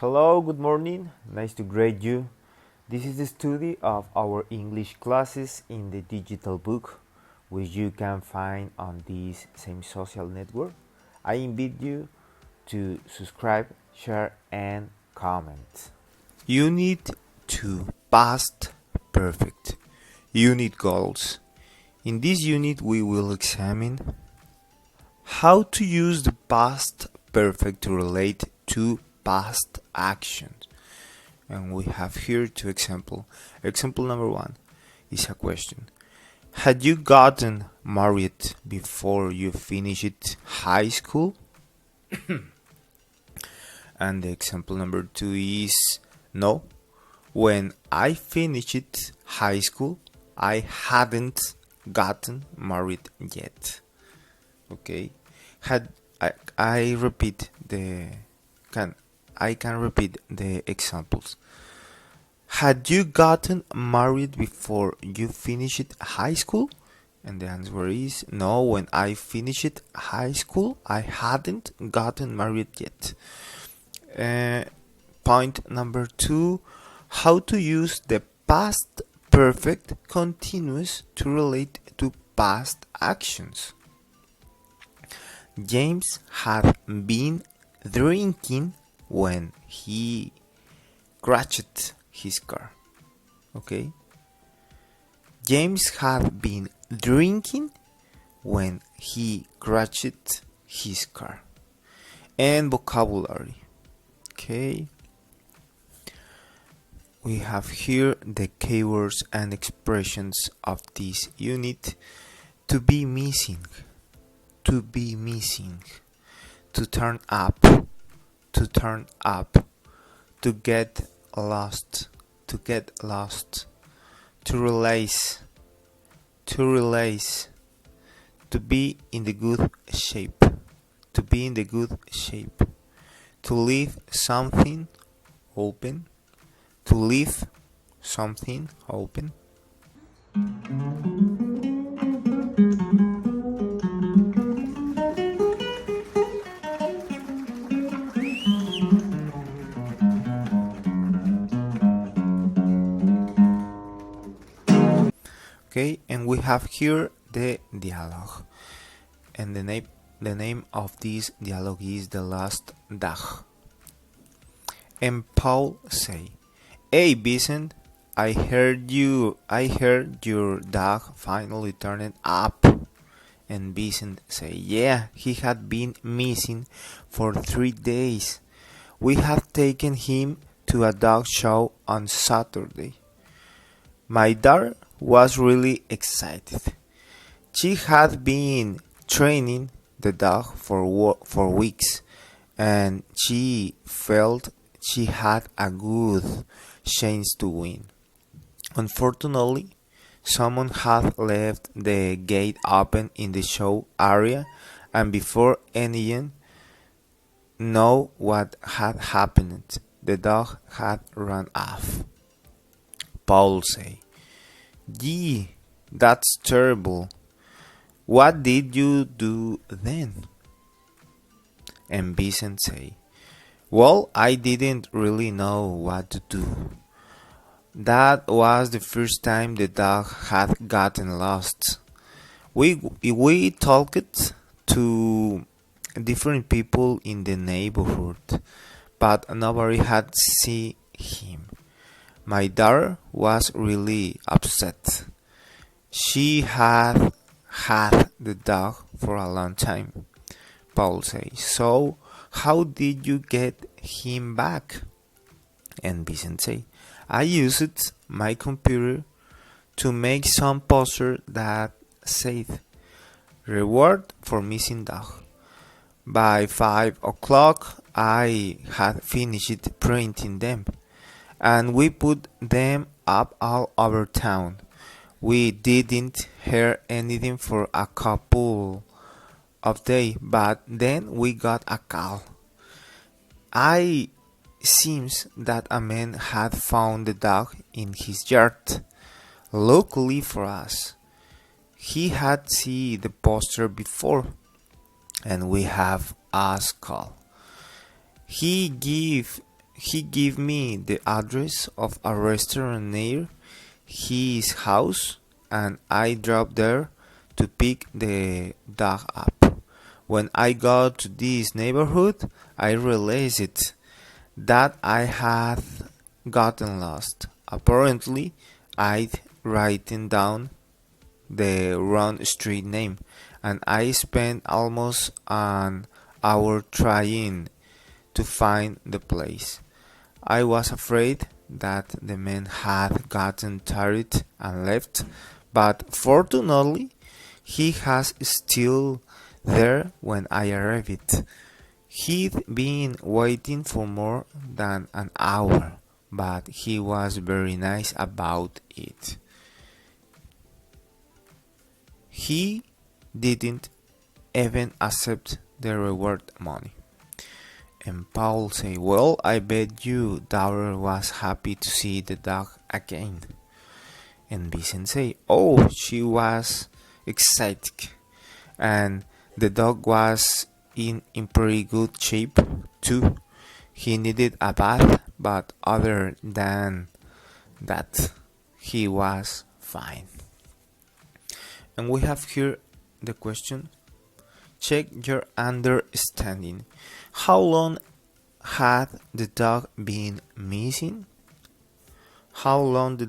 Hello, good morning. Nice to greet you. This is the study of our English classes in the digital book, which you can find on this same social network. I invite you to subscribe, share, and comment. Unit 2 Past Perfect. Unit Goals. In this unit, we will examine how to use the past perfect to relate to past actions. And we have here two examples. Example number 1 is a question. Had you gotten married before you finished high school? And the example number 2 is no. When I finished high school, I hadn't gotten married yet. Okay. I can repeat the examples. Had you gotten married before you finished high school? And the answer is no. When I finished high school, I hadn't gotten married yet. Point number 2, how to use the past perfect continuous to relate to past actions. James had been drinking when he crashed his car. Okay? James had been drinking when he crashed his car. And vocabulary. Okay? We have here the keywords and expressions of this unit. To be missing. To be missing. To turn up. To turn up. To get lost. To get lost. To realize. To realize. To be in the good shape. To be in the good shape. To leave something open. To leave something open. Okay, and we have here the dialogue. And the name of this dialogue is The Last Dag. And Paul say, "Hey Vincent, I heard your dog finally turned up." And Vincent say, "Yeah, he had been missing for 3 days. We have taken him to a dog show on Saturday. My daughter was really excited. She had been training the dog for weeks, and she felt she had a good chance to win. Unfortunately, someone had left the gate open in the show area, and before anyone knew what had happened, the dog had run off." Paul say, "Gee, that's terrible. What did you do then?" And Vincent say, "Well, I didn't really know what to do. That was the first time the dog had gotten lost. We talked to different people in the neighborhood, but nobody had seen him. My daughter was really upset. She had had the dog for a long time." Paul says, "So, how did you get him back?" And Vincent says, "I used my computer to make some poster that said, 'Reward for missing dog.' By 5 o'clock, I had finished printing them, and we put them up all over town. We didn't hear anything for a couple of days, but then we got a call. It seems that a man had found the dog in his yard. Luckily for us, he had seen the poster before, and we have us call. He gave he gave me the address of a restaurant near his house, and I drove there to pick the dog up. When I got to this neighborhood, I realized that I had gotten lost. Apparently, I'd written down the wrong street name, and I spent almost an hour trying to find the place. I was afraid that the man had gotten tired and left, but fortunately he was still there when I arrived. He'd been waiting for more than an hour, but he was very nice about it. He didn't even accept the reward money. And Paul said, well, I bet your daughter was happy to see the dog again. And Vincent said, oh, she was ecstatic. And the dog was in pretty good shape too. He needed a bath, but other than that, he was fine. And we have here the question, check your understanding. How long had the dog been missing? How long had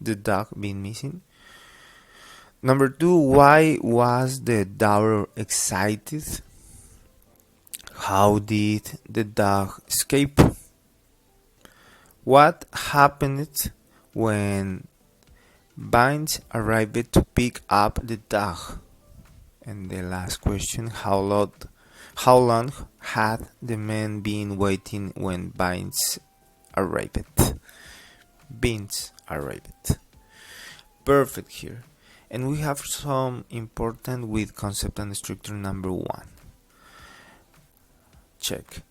the dog been missing? Number 2, why was the daughter excited? How did the dog escape? What happened when Vines arrived to pick up the dog? And the last question, how long had the man been waiting when Vines arrived? Beans arrived. Perfect here. And we have some important with concept and structure. Number 1. Check.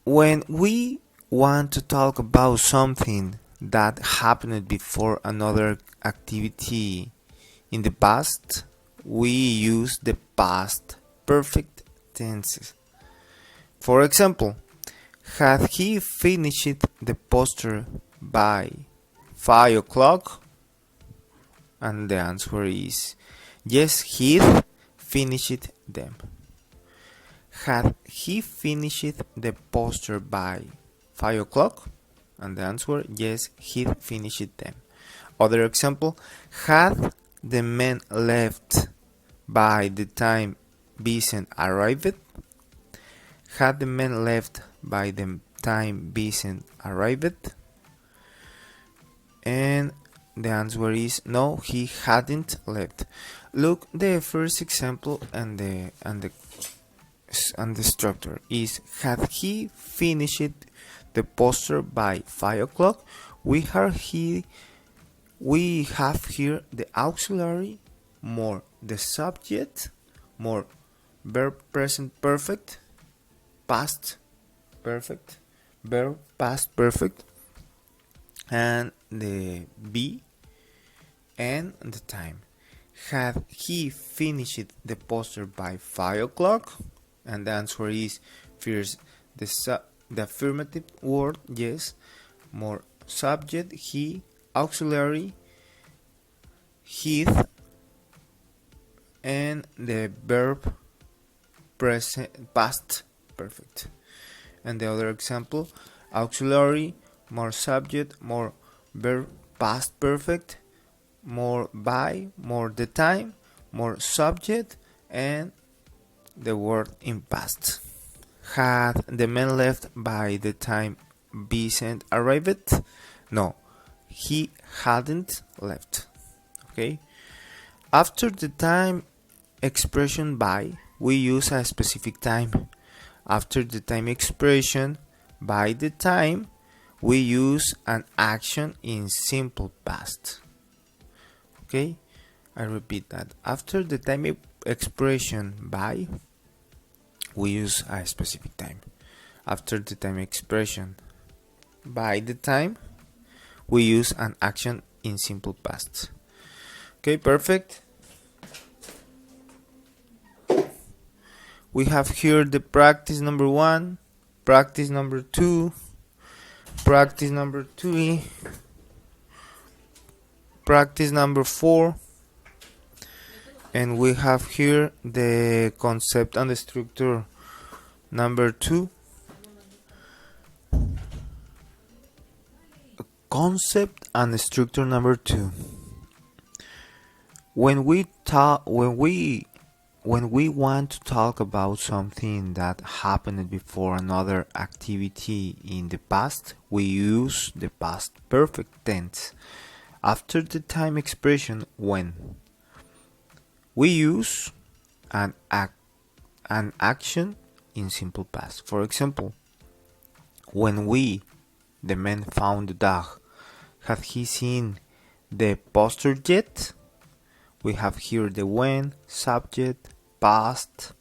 When we want to talk about something that happened before another activity in the past, we use the past perfect tenses. For example, had he finished the poster by 5 o'clock? And the answer is yes, he'd finished them. Had he finished the poster by 5 o'clock? And the answer, yes, he'd finished them. Other example, had the man left by the time Vincent arrived? Had the man left by the time Vincent arrived? And the answer is no, he hadn't left. Look, the first example and the structure is had he finished the poster by 5 o'clock? We have here the auxiliary more the subject more verb present perfect past perfect verb past perfect and the be and the time. Had he finished the poster by 5 o'clock? And the answer is first the affirmative word yes, more subject he, auxiliary his, and the verb present past perfect. And the other example, auxiliary more subject more verb past perfect more by more the time more subject and the word in past. Had the man left by the time Vincent arrived? No, he hadn't left. Okay. After the time expression by, we use a specific time. After the time expression by the time, we use an action in simple past. Okay, I repeat that. After the time expression by, we use a specific time. After the time expression by the time, we use an action in simple past. Okay, perfect. We have here the practice number 1, practice number 2, practice number 3, practice number 4, and we have here the concept and the structure number 2. Concept and structure number 2. When we want to talk about something that happened before another activity in the past, we use the past perfect tense after the time expression when. We use an action in simple past. For example, when the man found the dog, had he seen the poster yet? We have here the when, subject, past,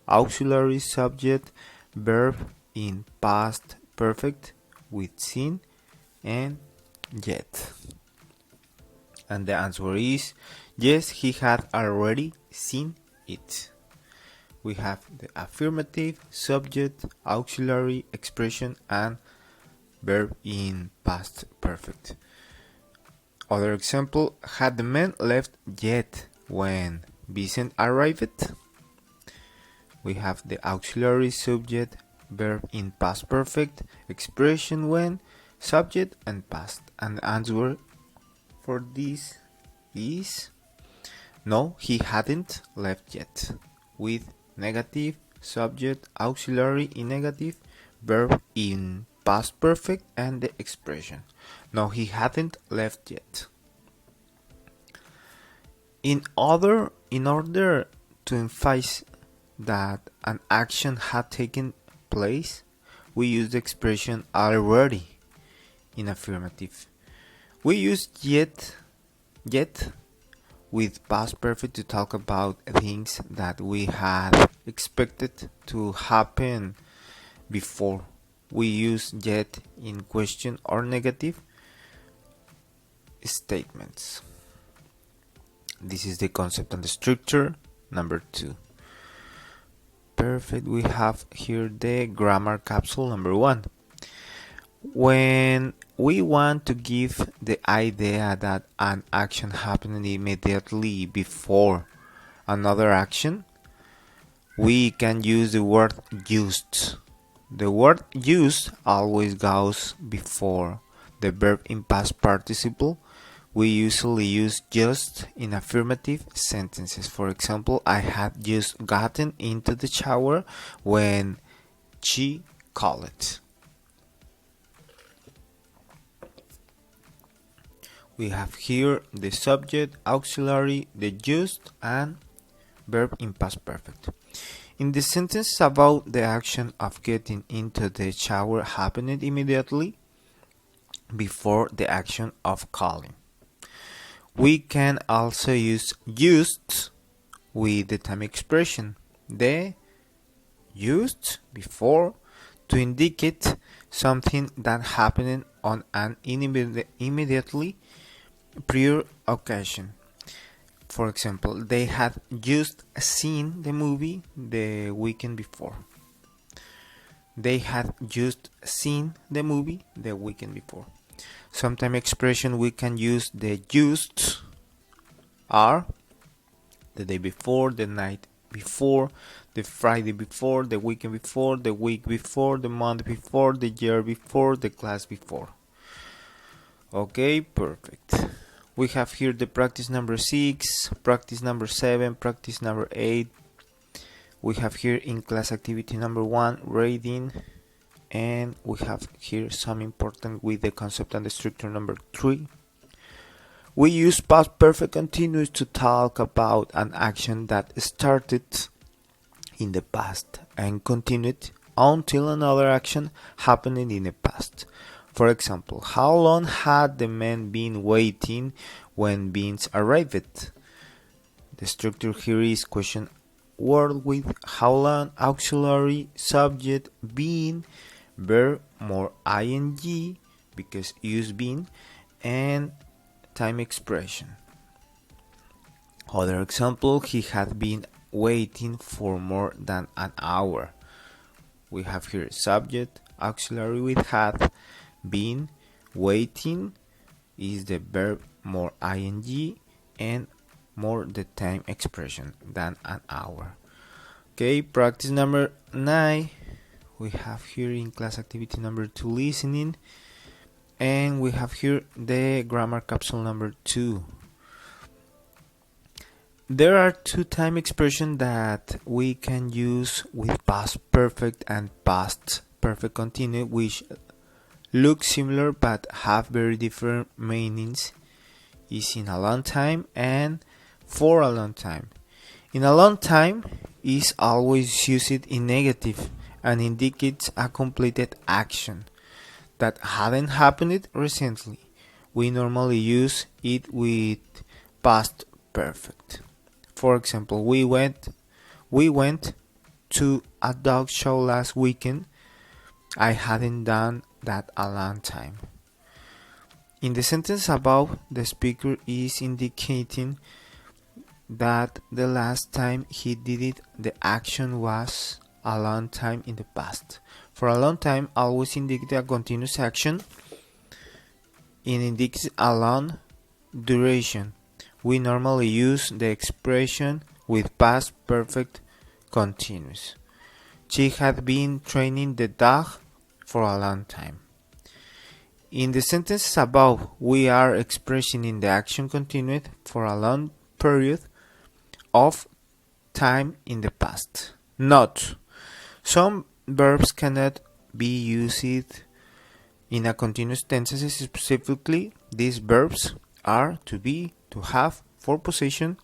auxiliary subject, verb in past perfect with seen and yet. And the answer is yes, he had already seen it. We have the affirmative, subject, auxiliary, expression, and verb in past perfect. Other example, had the man left yet when Vincent arrived? We have the auxiliary, subject, verb in past perfect, expression when, subject, and past. And the answer for this is no, he hadn't left yet, with negative, subject, auxiliary in negative, verb in past perfect, and the expression no, he hadn't left yet. In order to emphasize that an action had taken place, we use the expression already in affirmative. We use yet with past perfect to talk about things that we had expected to happen before. We use yet in question or negative statements. This is the concept and the structure number 2. Perfect. We have here the grammar capsule number 1. When we want to give the idea that an action happened immediately before another action, we can use the word used. The word used always goes before the verb in past participle. We usually use just in affirmative sentences. For example, I had just gotten into the shower when she called. We have here the subject, auxiliary, the used, and verb in past perfect. In the sentence about the action of getting into the shower happened immediately before the action of calling. We can also use used with the time expression, the used before, to indicate something that happened on an immediately prior occasion. For example, they had just seen the movie the weekend before. They had just seen the movie the weekend before. Sometime expression we can use the used are the day before, the night before, the Friday before, the weekend before, the week before, the month before, the year before, the class before. Okay, perfect. We have here the practice number 6, practice number 7, practice number 8. We have here in class activity number 1, reading. And we have here some important with the concept and the structure number 3. We use past perfect continuous to talk about an action that started in the past and continued until another action happened in the past. For example, how long had the man been waiting when Vince arrived? The structure here is question word with how long, auxiliary, subject, been, verb more ing because use been, and time expression. Other example, he had been waiting for more than an hour. We have here subject, auxiliary with had, been, waiting is the verb more ing, and more the time expression than an hour. Okay, practice number 9. We have here in class activity number 2 listening, and we have here the grammar capsule number 2. There are two time expressions that we can use with past perfect and past perfect continuous, which look similar but have very different meanings. Is in a long time and for a long time. In a long time is always used in negative and indicates a completed action that hadn't happened recently. We normally use it with past perfect. For example, we went to a dog show last weekend. I hadn't done that a long time. In the sentence above, the speaker is indicating that the last time he did it, the action was a long time in the past. For a long time always indicates a continuous action. It indicates a long duration. We normally use the expression with past perfect continuous. She had been training the dog for a long time. In the sentences above, we are expressing in the action continued for a long period of time in the past. Note: some verbs cannot be used in a continuous tenses. Specifically, these verbs are to be, to have, for possession,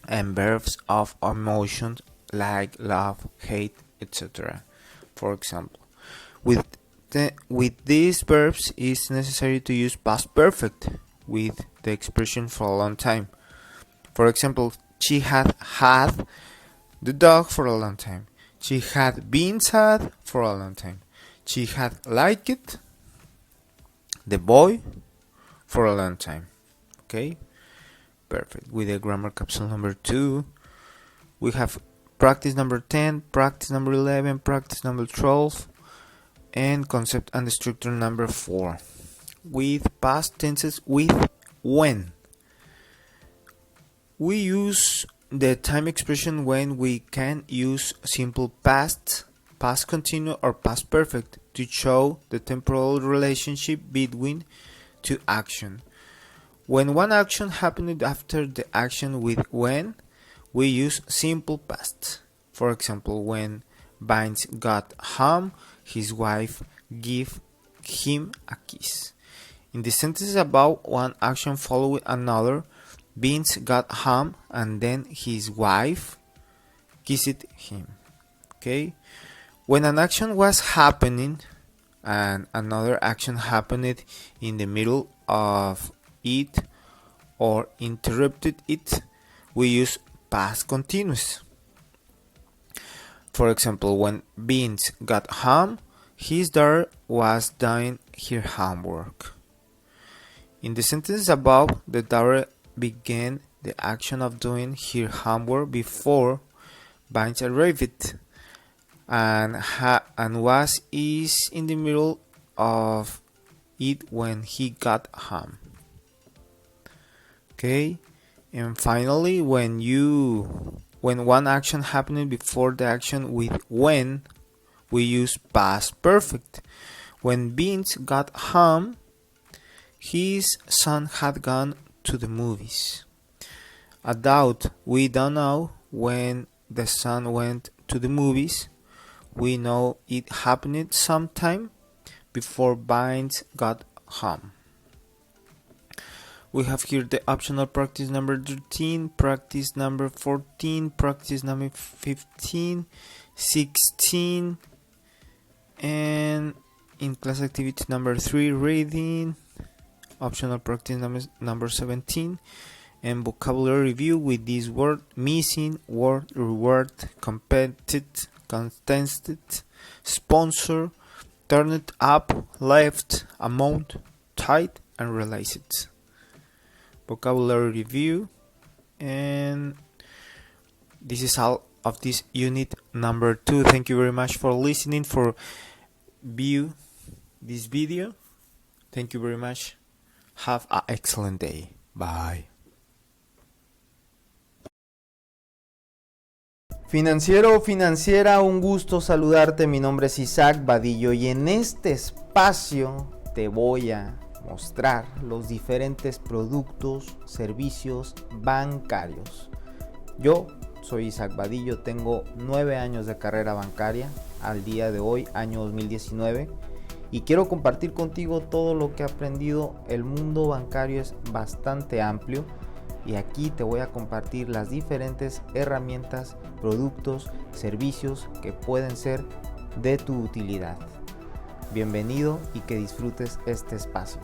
and verbs of emotion like love, hate, etc. For example, with these verbs it's necessary to use past perfect with the expression for a long time. For example, she had had the dog for a long time. She had been sad for a long time. She had liked the boy for a long time. Okay, perfect. With the grammar capsule number 2, we have practice number 10, practice number 11, practice number 12, and concept and structure number 4. With past tenses with when. We use the time expression when we can use simple past, past continuous, or past perfect to show the temporal relationship between two actions. When one action happened after the action with when, we use simple past. For example, when Vince got home, his wife gave him a kiss. In the sentence above, one action followed another. Vince got home and then his wife kissed him. Okay? When an action was happening and another action happened in the middle of it or interrupted it, we use past continuous. For example, when Vince got home, his daughter was doing her homework. In the sentence above, the daughter began the action of doing her homework before Vince arrived and was in the middle of it when he got home. Okay, and finally, when one action happened before the action with when, we use past perfect. When Vince got home, his son had gone to the movies. A doubt: we don't know when the son went to the movies. We know it happened sometime before Vince got home. We have here the optional practice number 13, practice number 14, practice number 15, 16, and in class activity number 3, reading, optional practice number 17, and vocabulary review with this word: missing, word, reward, competitive, contested, sponsor, turned up, left, amount, tight, and realized. Vocabulary review, and This is all of this unit number 2. Thank you very much for listening, for view this video. Thank you very much. Have an excellent day. Bye. Financiero o financiera, un gusto saludarte. Mi nombre es Isaac Badillo y en este espacio te voy a mostrar los diferentes productos, servicios bancarios. Yo soy Isaac Badillo, tengo 9 años de carrera bancaria al día de hoy, año 2019, y quiero compartir contigo todo lo que he aprendido. El mundo bancario es bastante amplio y aquí te voy a compartir las diferentes herramientas, productos, servicios que pueden ser de tu utilidad. Bienvenido y que disfrutes este espacio.